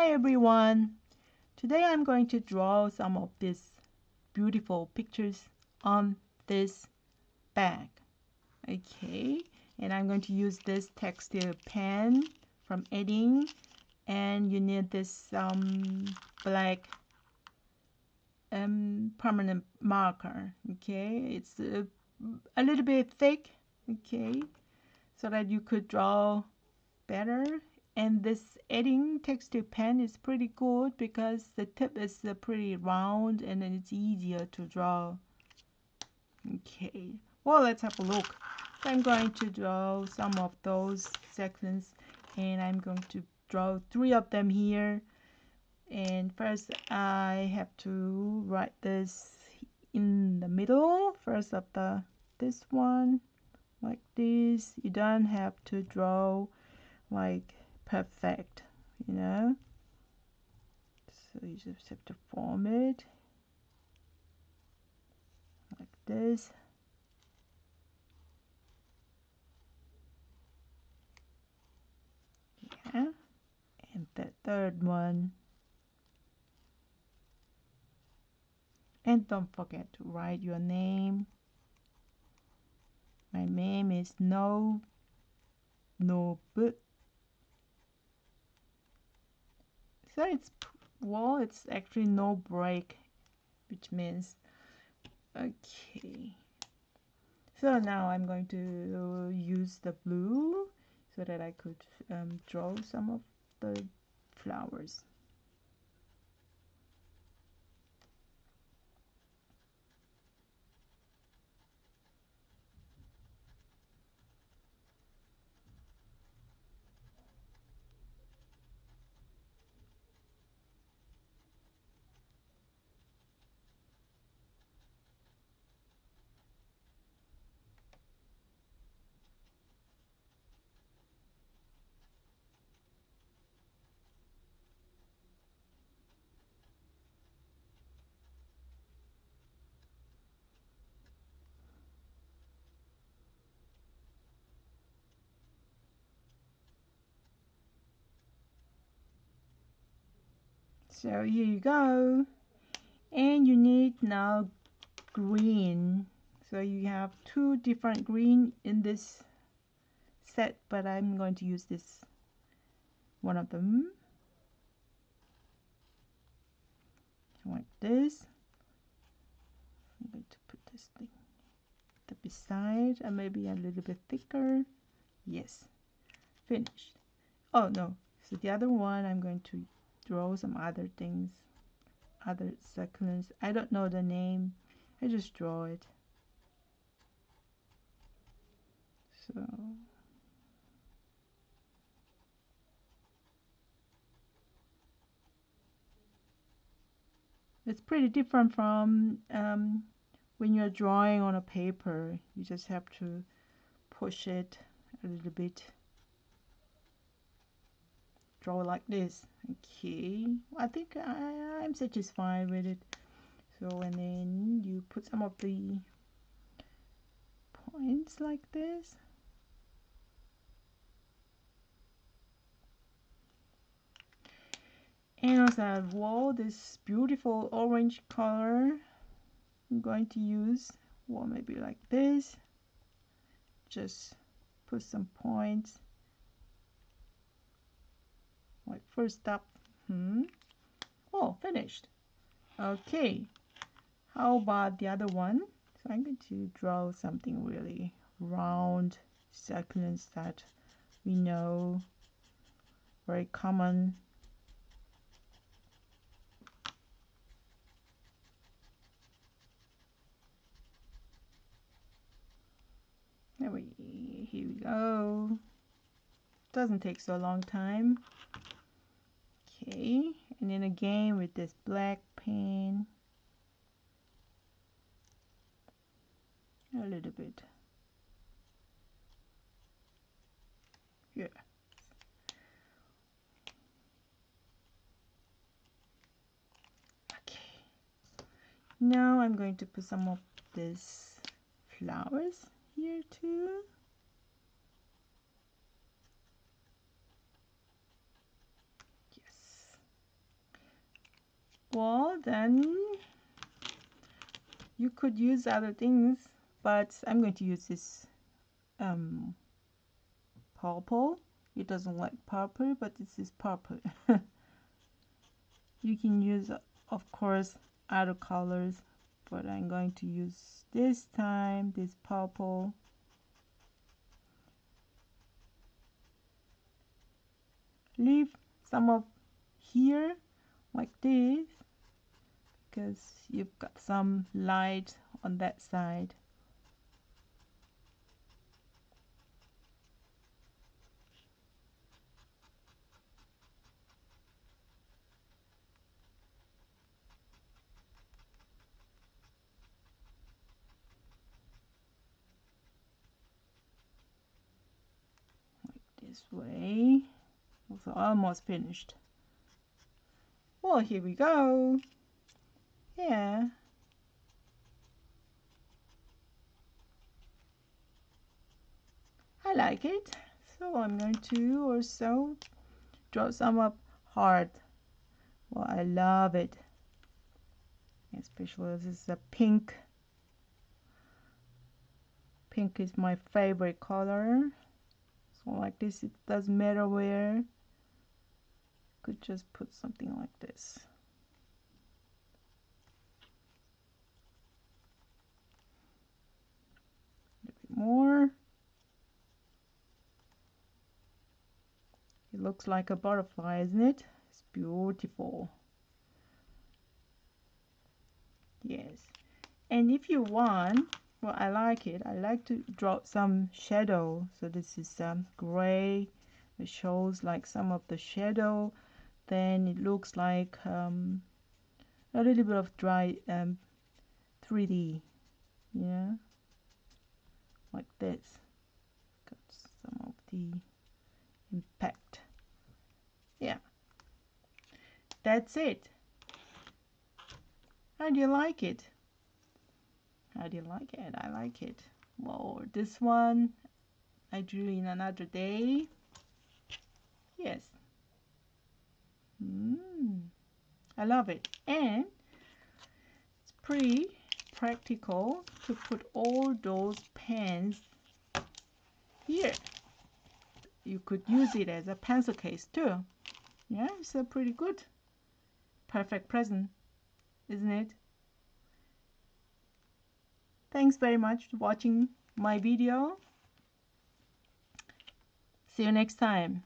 Hi everyone! Today I'm going to draw some of these beautiful pictures on this bag. Okay, and I'm going to use this textile pen from Edding, and you need this black permanent marker. Okay, it's a little bit thick, okay, so that you could draw better. And this Edding textile pen is pretty good because the tip is pretty round and then it's easier to draw. Okay, well, let's have a look. So I'm going to draw some of those sections, and I'm going to draw 3 of them here. And first I have to write this in the middle first of this one, like this. You don't have to draw like perfect, you know, so you just have to form it like this. Yeah, and the third one, and don't forget to write your name. My name is No But, so it's, well, it's actually no break, which means okay. So now I'm going to use the blue so that I could draw some of the flowers. So here you go, and you need now green. So you have 2 different green in this set, but I'm going to use this one of them like this. I'm going to put this thing to the beside, and maybe a little bit thicker. Yes, finished. Oh no, so the other one I'm going to draw some other things, other succulents. I don't know the name, I just draw it. So it's pretty different from when you're drawing on a paper. You just have to push it a little bit, draw like this. Okay, I think I'm satisfied with it. So, and then you put some of the points like this. And also I have, whoa, this beautiful orange color I'm going to use, well, maybe like this. Just put some points like first up. Oh, finished. Okay, how about the other one? So I'm going to draw something really round, succulents that we know, very common. Here we go. Doesn't take so long time. Okay, and then again with this black pen, a little bit. Yeah. Okay. Now I'm going to put some of these flowers here too. Yes. Well, then you could use other things, but I'm going to use this purple. It doesn't like purple, but this is purple. You can use, of course, other colors, but I'm going to use this time this purple. Leave some of here like this because you've got some light on that side. This way. Also almost finished. Well, here we go. Yeah. I like it. So I'm going to also draw some up hard. Well, I love it. Especially this is a pink. Pink is my favorite color. So like this, it doesn't matter where. Could just put something like this. A bit more. It looks like a butterfly, isn't it? It's beautiful. Yes. And if you want, well, I like it. I like to draw some shadow. So this is gray. It shows like some of the shadow. Then it looks like a little bit of dry 3D. Yeah, like this. Got some of the impact. Yeah, that's it. How do you like it? How do you like it? I like it. Well, this one I drew in another day. Yes. I love it. And it's pretty practical to put all those pens here. You could use it as a pencil case too. Yeah, it's a pretty good. Perfect present, isn't it? Thanks very much for watching my video. See you next time.